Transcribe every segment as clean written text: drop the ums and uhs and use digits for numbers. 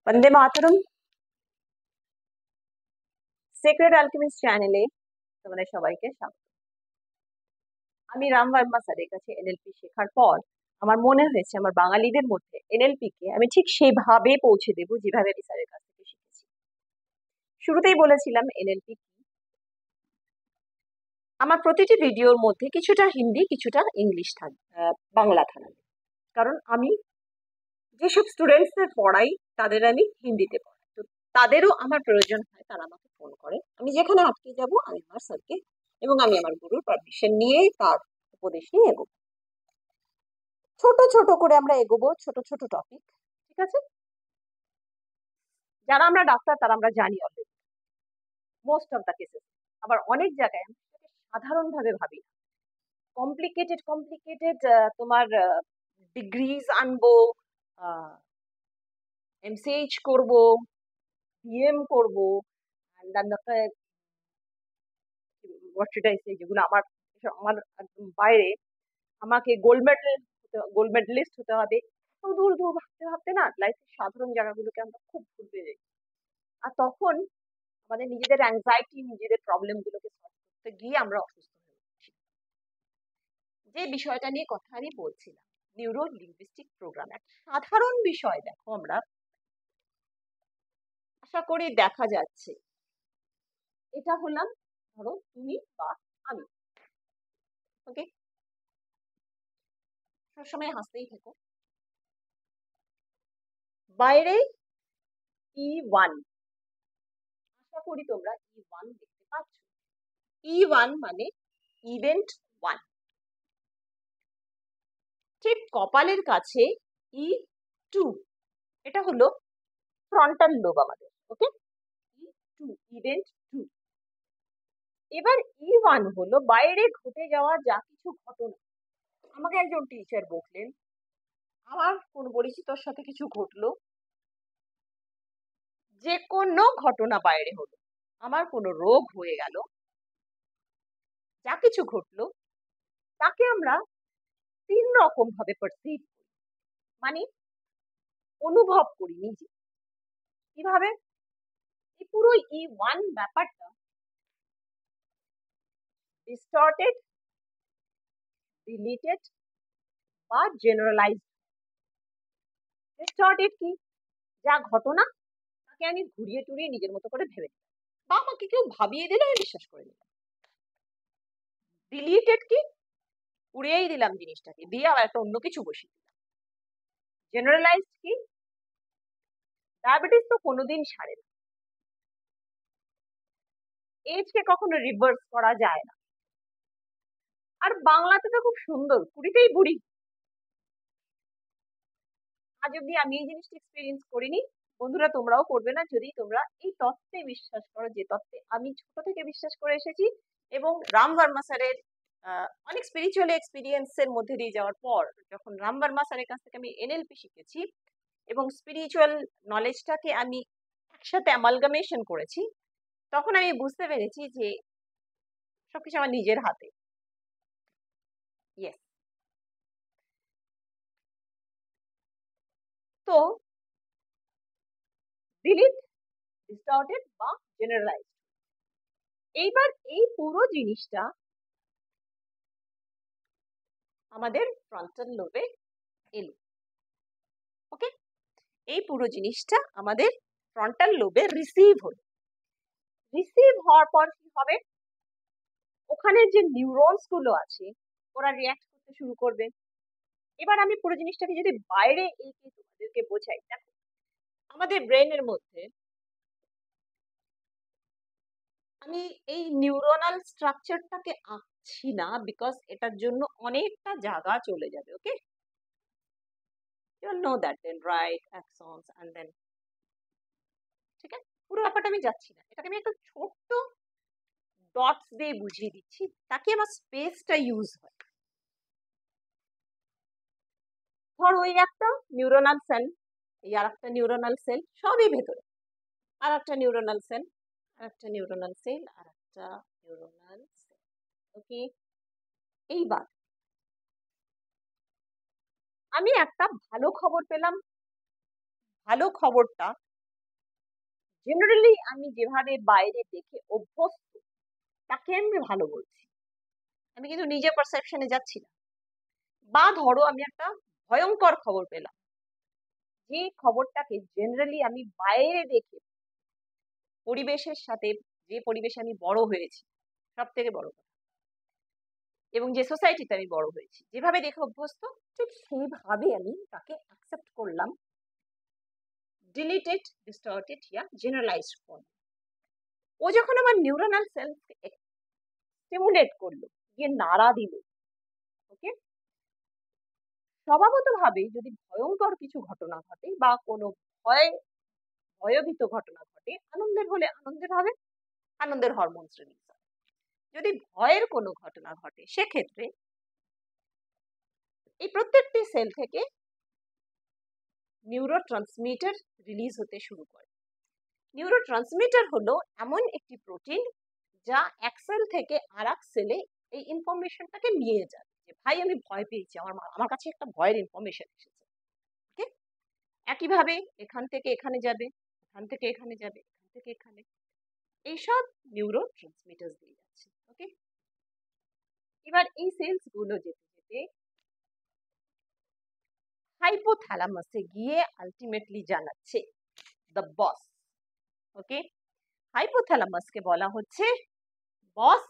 Vande Mataram. Secret alchemist চ্যানেলে তোমাদের সবাইকে স্বাগত। আমি রাম বর্মা স্যারের কাছে এনএলপি শেখার পর আমার মনে হয়েছে আমার বাঙালিদের মধ্যে এনএলপি কে আমি ঠিক সেভাবে পৌঁছে দেবো যেভাবে আমি স্যারের কাছ থেকে শিখেছি। শুরুতেই বলেছিলাম এনএলপি কি। আমার প্রতিটি ভিডিওর মধ্যে কিছুটা হিন্দি কিছুটা ইংলিশ থাকবে, বাংলা থাকবে, কারণ আমি যেসব স্টুডেন্টসদের পড়াই তাদের আমি হিন্দিতে পড়াই, তো তাদেরও আমার প্রয়োজন হয়, তারা আমাকে ফোন করে। আমি যেখানে আটকে যাব আমি আমার স্যারকে এবং আমি আমার গুরুর পারমিশন নিয়েই তার উপদেশ নিয়ে এগোবো। ছোট ছোট করে আমরা এগোবো, ছোট ছোট টপিক, ঠিক আছে? যারা আমরা ডাক্তার তারা আমরা জানি already most of the cases. আবার অনেক জায়গায় আমি সাধারণভাবে ভাবি কমপ্লিকেটেড কমপ্লিকেটেড তোমার ডিগ্রিজ আনবো, এমসিএইচ করবো, বিএম করবো, যেগুলো আমার আমার একদম বাইরে। আমাকে গোল্ড মেডেলিস্ট হতে হবে, দূর দূর ভাবতে ভাবতে না লাইফের সাধারণ জায়গাগুলোকে আমরা খুব ভুলতে যাই। আর তখন আমাদের নিজেদের অ্যাংজাইটি, নিজেদের প্রবলেম গুলোকে সলভ করতে গিয়ে আমরা অসুস্থ হয়ে উঠছি। যে বিষয়টা নিয়ে কথা আমি বলছিলাম, নিউরো লিঙ্গুইস্টিক প্রোগ্রাম, একটা সাধারণ বিষয়। দেখো, আমরা আশা করি দেখা যাচ্ছে, এটা হলাম ধরো তুমি বা আমি, ওকে? সবসময় হাসতেই থেকো। বাইরে E1, আশা করি তোমরা E1 দেখতে পাচ্ছ। E1 মানে ইভেন্ট 1। ঠিক কপালের কাছে E2, এটা হলো ফ্রন্টাল লোব আমাদের, ওকে? E2, event 2। এবার E1 হলো বাইরে ঘটে যাওয়া যা কিছু ঘটনা। আমাকে একজন টিচার বললেন, আমার কোন পরিচিতর সাথে কিছু ঘটলো, যে কোনো ঘটনা বাইরে হলো, আমার কোনো রোগ হয়ে গেল, যা কিছু ঘটলো তাকে আমরা 3 রকম ভাবে পারসিভ করি, মানে অনুভব করি নিজে। কিভাবে? এই পুরো E1 ব্যাপারটা ডিস্টর্টেড, ডিলিটেড বা জেনারেলাইজড। ডিস্টর্টেড কি? যা ঘটনা তাকে আমি ঘুরিয়ে টুরিয়ে নিজের মতো করে ভেবে নিলাম, বা আমাকে কেউ ভাবিয়ে দিলে আমি বিশ্বাস করে নিলাম। ডিলিটেড কি? উড়িয়েই দিলাম জিনিসটাকে, দিয়ে আবার একটা অন্য কিছু বসিয়ে দিলাম। জেনারেলাইজড কি? ডায়াবেটিস তো কোনোদিন সারে না, এজকে কখনো রিভার্স করা যায় না। আর বাংলাতে তো খুব সুন্দর, কুড়িতেই বুড়ি। আজ অব্দি আমি এই জিনিসটা এক্সপিরিয়েন্স করিনি, বন্ধুরা তোমরাও করবে না যদি তোমরা এই তত্ত্বে বিশ্বাস করো, যে তত্ত্বে আমি ছোট থেকে বিশ্বাস করে এসেছি। এবং রাম বর্মা স্যারের অনেক স্পিরিচুয়াল এক্সপিরিয়েন্স এর মধ্যে দিয়ে যাওয়ার পর, যখন রাম বর্মা স্যারের কাছ থেকে আমি এনএলপি শিখেছি এবং স্পিরিচুয়াল নলেজটাকে আমি একসাথে অ্যামালগামেশন করেছি, তখন আমি বুঝতে পেরেছি যে সবকিছু আমার নিজের হাতে। ইয়েস। তো ডিলিট, ডিস্টর্টেড বা জেনারেলাইজড, এইবার এই পুরো জিনিসটা আমাদের ফ্রন্টাল লোবে এলো, ওকে? এই পুরো জিনিসটা আমাদের ফ্রন্টাল লোবে রিসিভ হলো। রিসিভ হওয়ার পর কি হবে? ওখানে যে নিউরনস গুলো আছে ওরা রিয়াক্ট করতে শুরু করবে। এবার আমি পুরো জিনিসটাকে যদি বাইরে এঁকে তোমাদেরকে বোঝাই, দেখো আমাদের ব্রেনের মধ্যে আমি এই নিউরোনাল স্ট্রাকচারটাকে আঁকছি না, বিকজ এটার জন্য অনেকটা জায়গা চলে যাবে, ওকে? You know that dendrite, axons and then, ঠিক আছে? পুরো ব্যাপারটা আমি যাচ্ছি না, এটাকে আমি একটা ছোট্ট ডটস দিয়ে বুঝিয়ে দিচ্ছি তাকে আমার স্পেসটা ইউজ হয়। ধর ওই একটা নিউরোনাল সেল, এই আর একটা নিউরোনাল সেল, সবই ভেতরে। আর একটা নিউরোনাল সেল, আর একটা নিউরোনাল সেল, আর একটা নিউরোনাল সেল, ওকে? এইবার আমি একটা ভালো খবর পেলাম। ভালো খবরটা জেনারেলি আমি যেভাবে বাইরে দেখে অভ্যস্ত তাকে আমি ভালো বলছি, আমি কিন্তু নিজের পারসেপশনে যাচ্ছি না। বা ধরো আমি একটা ভয়ঙ্কর খবর পেলাম, যে খবরটাকে জেনারেলি আমি বাইরে দেখে পরিবেশের সাথে, যে পরিবেশে আমি বড় হয়েছি, সব থেকে বড় কথা, এবং যে সোসাইটিতে আমি বড় হয়েছি, যেভাবে দেখে অভ্যস্ত, ঠিক সেইভাবে আমি তাকে অ্যাকসেপ্ট করলাম, ডিলিটেড, ডিস্টর্টেড ইয়া জেনারেলাইজড ফর্ম। ও যখন আমার নিউরোনাল সেলকে স্টিমুলেট করলো, গিয়ে নাড়া দিল, ওকে, স্বভাবতভাবে যদি ভয়ঙ্কর কিছু ঘটনা ঘটে বা কোনো ভয়ভীত ঘটনা ঘটে, আনন্দের হলে আনন্দের হবে, আনন্দের হরমোনস রিলিজ হয়। যদি ভয়ের কোনো ঘটনা ঘটে, সেক্ষেত্রে এই প্রত্যেকটি সেল থেকে নিউরোট্রান্সমিটার রিলিজ হতে শুরু করে। নিউরোট্রান্সমিটার হলো এমন একটি প্রোটিন যা এক সেল থেকে আর এক সেলে এই ইনফরমেশনটাকে নিয়ে যায়, যে ভাই আমি ভয় পেয়েছি, আমার কাছে একটা ভয়ের ইনফরমেশন এসেছে। ওকে, একইভাবে এখান থেকে এখানে যাবে, এখান থেকে এখানে যাবে, এখান থেকে এখানে, এইসব নিউরো ট্রান্সমিটার দিয়ে যাচ্ছে। ওকে, এবার এই সেলস গুলো যেতে যেতে হাইপোথ্যালামাসে গিয়ে আলটিমেটলি জানাচ্ছে দ্য বস। ওকে, হাইপোথ্যালামাসকে বলা হচ্ছে বস,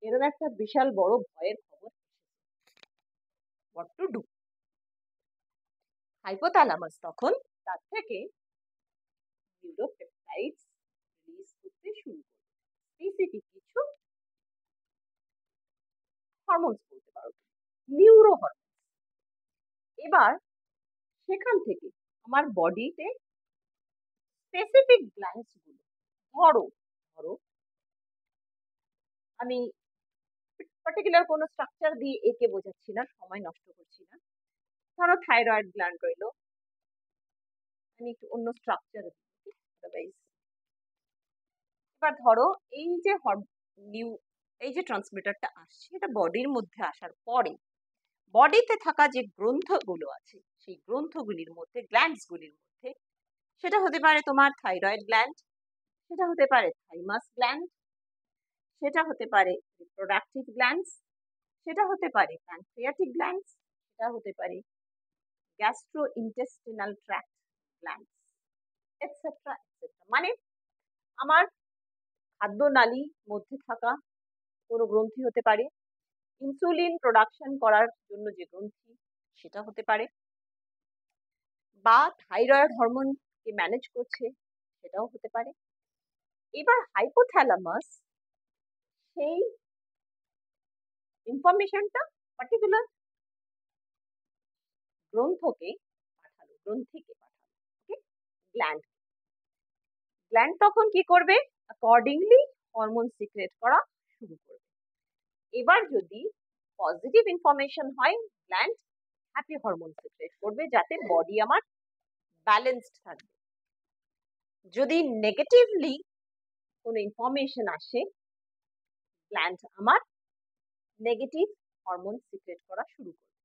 এরকম একটা বিশাল বড় ভয়ের খবর, হোয়াট টু ডু। হাইপোথ্যালামাস তখন তার থেকে নিউরোপেপটাইডস রিলিজ করতে শুরু করে, স্পেসিফিক কিছু হরমোনস বলতে পারো, নিউরো হরমোন। এবার সেখান থেকে আমার বডিতে স্পেসিফিক গ্ল্যান্ডস গুলো, ধরো ধরো আমি পার্টিকুলার কোনো স্ট্রাকচার দিয়ে একে বোঝাচ্ছি না, সময় নষ্ট করছি না, ধরো থাইরয়েড গ্ল্যান্ড রইলো, আমি একটু অন্য স্ট্রাকচার দিচ্ছি আদারওয়াইজ। এবার ধরো এই যে এই যে ট্রান্সমিটারটা আসছে, এটা বডির মধ্যে আসার পরে বডিতে থাকা যে গ্রন্থগুলো আছে, সেই গ্রন্থগুলির মধ্যে, গ্ল্যান্ডস গুলির মধ্যে, সেটা হতে পারে তোমার থাইরয়েড গ্ল্যান্ড, সেটা হতে পারে থাইমাস গ্ল্যান্ড, সেটা হতে পারে রিপ্রোডাক্টিভ গ্ল্যান্ডস, সেটা হতে পারে প্যানক্রিয়াটিক গ্ল্যান্ডস, সেটা হতে পারে gastro intestinal tract glands, etcetera etcetera. মানে আমার খাদ্য নালীর মধ্যে থাকা কোনো গ্রন্থি হতে পারে, ইনসুলিন প্রোডাকশন করার জন্য যে গ্রন্থি, সেটা হতে পারে, বা থাইরয়েড হরমোনকে ম্যানেজ করছে, সেটাও হতে পারে। এবার হাইপোথ্যালামাস সেই ইনফরমেশনটা পার্টিকুলার গ্রন্থিকে পাঠালো, ওকে, গ্ল্যান্ড। গ্ল্যান্ড তখন কি করবে, অ্যাকর্ডিংলি হরমোন সিক্রেট করা শুরু করবে। এবার যদি পজিটিভ ইনফরমেশন হয়, গ্ল্যান্ড হ্যাপি হরমোন সিক্রেট করবে, যাতে বডি আমার ব্যালেন্সড থাকবে। যদি নেগেটিভলি কোনো ইনফরমেশন আসে, গ্ল্যান্ড আমার নেগেটিভ হরমোন সিক্রেট করা শুরু করবে।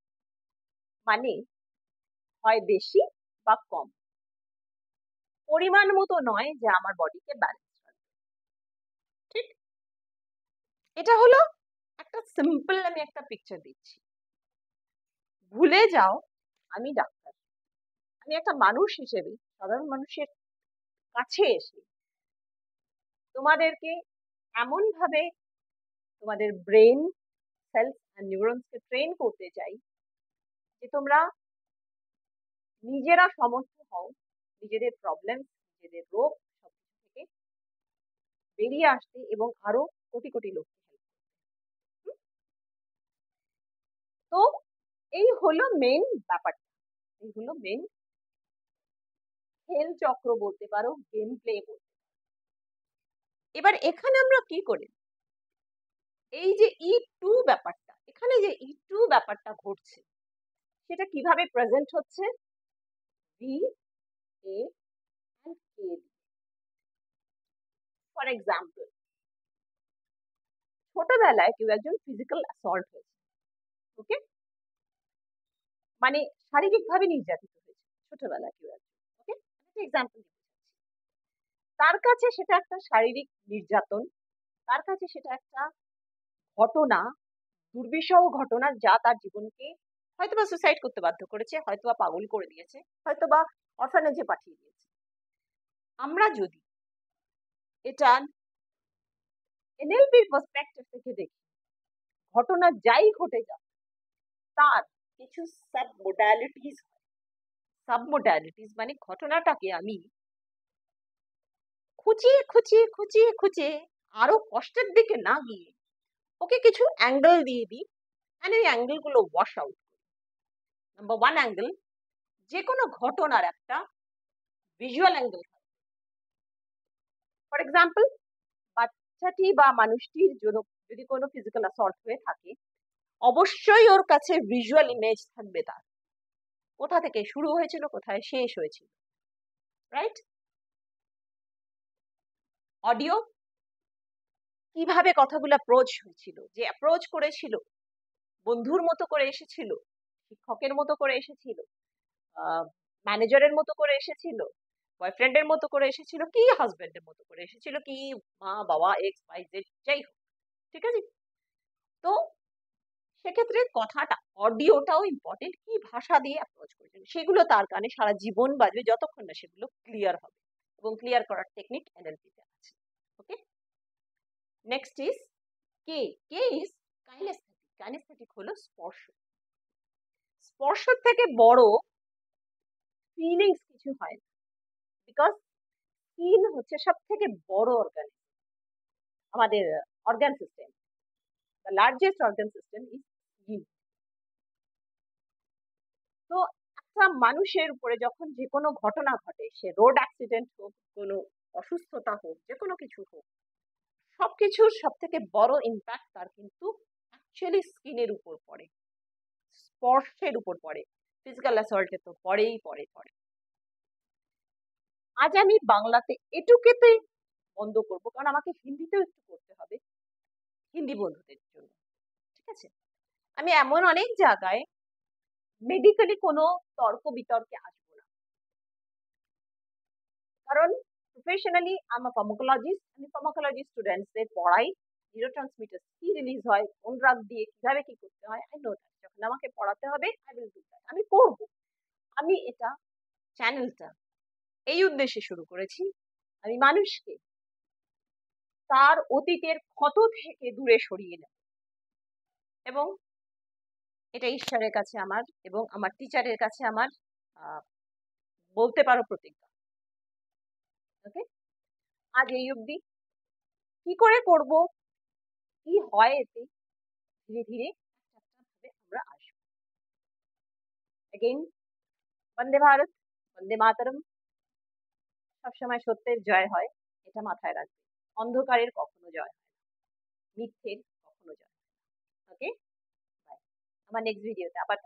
মানে হয় বেশি বা কম, পরিমাণ মতো নয় যে আমার বডিকে ব্যালেন্স রাখবে। ঠিক, এটা হলো একটা সিম্পল, আমি একটা পিকচার দিচ্ছি। ভুলে যাও আমি ডাক্তার, আমি একটা মানুষ হিসেবে, সাধারণ মানুষের কাছে এসে তোমাদেরকে এমন ভাবে তোমাদের ব্রেন সেলস এন্ড নিউরনসকে ট্রেন করতে চাই যে তোমরা নিজেরা সমর্থ হও নিজেদের প্রবলেম, নিজেদের রোগ সবকিছু থেকে বেরিয়ে আসতে, এবং আরো কোটি কোটি লোককে হেল্প করতে। তো এই হলো মেন ব্যাপারটা, এই হলো মেন খেল চক্র বলতে পারো, গেম প্লে বলতে পারো। এবার এখানে আমরা কি করি, এই যে E2 ব্যাপারটা, এখানে যে E2 ব্যাপারটা ঘটছে, সেটা কিভাবে প্রেজেন্ট হচ্ছে, V A and K। For example, ছোটবেলায় কেউ একজন ফিজিক্যাল অ্যাসল্ট হয়েছে, ওকে, মানে শারীরিকভাবে নির্যাতিত হয়েছে ছোটবেলায় কেউ একজন, ওকে, একটা এক্সাম্পল দিতে চাচ্ছি। তার কাছে সেটা একটা শারীরিক নির্যাতন, তার কাছে সেটা একটা ঘটনা, দুর্বিষহ ঘটনা যা তার জীবনকে হয়তোবা সুসাইড করতে বাধ্য করেছে, হয়তোবা পাগল করে দিয়েছে, হয়তোবা অরফানেজে পাঠিয়ে দিয়েছে। আমরা যদি এটা এনএলপির পার্সপেক্টিভ থেকে দেখি, ঘটনা যাই ঘটে যাক তার কিছু সাব মোডালিটিস, সাব মোডালিটিস মানে ঘটনাটাকে আমি খুঁচিয়ে খুঁচিয়ে খুঁচিয়ে খুঁচিয়ে আরো কষ্টের দিকে না গিয়ে ওকে কিছু অ্যাঙ্গেল দিয়ে দিই, অ্যান্ড এই অ্যাঙ্গেল গুলো ওয়াশ আউট করি। নাম্বার ওয়ান অ্যাঙ্গেল, যে কোনো ঘটনার একটা ভিজুয়াল অ্যাঙ্গেল। ফর এক্সাম্পল, বাচ্চাটি বা মানুষটির জন্য যদি কোনো ফিজিক্যাল অ্যাসল্ট হয়ে থাকে, অবশ্যই ওর কাছে ভিজুয়াল ইমেজ থাকবে তার, কোথা থেকে শুরু হয়েছিল, কোথায় শেষ হয়েছিল, রাইট? অডিও, কিভাবে কথাগুলো অ্যাপ্রোচ হয়েছিল, যে অ্যাপ্রোচ করেছিল, বন্ধুর মতো করে এসেছিল, শিক্ষকের মতো করে এসেছিল, ম্যানেজারের মতো করে এসেছিল, বয়ফ্রেন্ডের মতো করে এসেছিল, কি হাজবেন্ডের মতো করে এসেছিল, কি মা বাবা এক্স ওয়াই জেড যাই হোক, ঠিক আছে? তো সেক্ষেত্রে কথাটা, অডিওটাও ইম্পর্টেন্ট, কি ভাষা দিয়ে অ্যাপ্রোচ করেছেন সেগুলো তার কানে সারা জীবন বাজবে যতক্ষণ না সেগুলো ক্লিয়ার হবে, এবং ক্লিয়ার করার টেকনিক এনএলপিতে আছে। Okay, next is K. K is kinesthetic. Kinesthetic হলো স্পর্শ। স্পর্শের থেকে বড় ফিলিংস কিছু হয় না, বিকজ স্কিন হচ্ছে সব থেকে বড় অর্গান, আমাদের organ system, the largest organ system is skin. তো একটা মানুষের উপরে যখন যে কোনো ঘটনা ঘটে, সে রোড অ্যাক্সিডেন্ট হোক, কোনো অসুস্থতা হোক, যে কোনো কিছু হোক, সবকিছুর সব থেকে বড় ইম্প্যাক্ট তার কিন্তু অ্যাকচুয়ালি স্কিনের উপর পড়ে, স্পর্শের উপর পড়ে। ফিজিক্যাল অ্যাসল্টে তো পড়েই পড়ে। আজ আমি বাংলাতে এটুকুতে বন্ধ করবো, কারণ আমাকে হিন্দিতেও একটু করতে হবে হিন্দি বন্ধুদের জন্য, ঠিক আছে? আমি এমন অনেক জায়গায় মেডিকেলি কোনো তর্ক বিতর্কে আসবো না, কারণ প্রফেশনালি আমি ফার্মাকোলজিস্ট, আমি ফার্মাকোলজি স্টুডেন্টসদের পড়াই, নিউরোট্রান্সমিটার কি রিলিজ হয়, কোন ড্রাগ দিয়ে কিভাবে কি করতে হয়, আই নো দ্যাট। যখন আমাকে পড়াতে হবে আই উইল ডু দ্যাট, আমি করব। আমি এটা চ্যানেলটা এই উদ্দেশ্যে শুরু করেছি, আমি মানুষকে তার অতীতের ক্ষত থেকে দূরে সরিয়ে নেব, এবং এটা ঈশ্বরের কাছে আমার এবং আমার টিচারের কাছে আমার বলতে পারো প্রতিজ্ঞা। ওকে, আজ এই অবধি। কি করে করব, কি হয় এতে, ধীরে ধীরে ভাবে আমরা আসবো। এগেইন, বন্দে ভারত, বন্দে মাতরম। সবসময় সত্যের জয় হয়, এটা মাথায় রাখবে। অন্ধকারের কখনো জয় হয় না, মিথ্যের কখনো জয় হয় না। ওকে, বাই। আমার নেক্সট ভিডিওতে আবার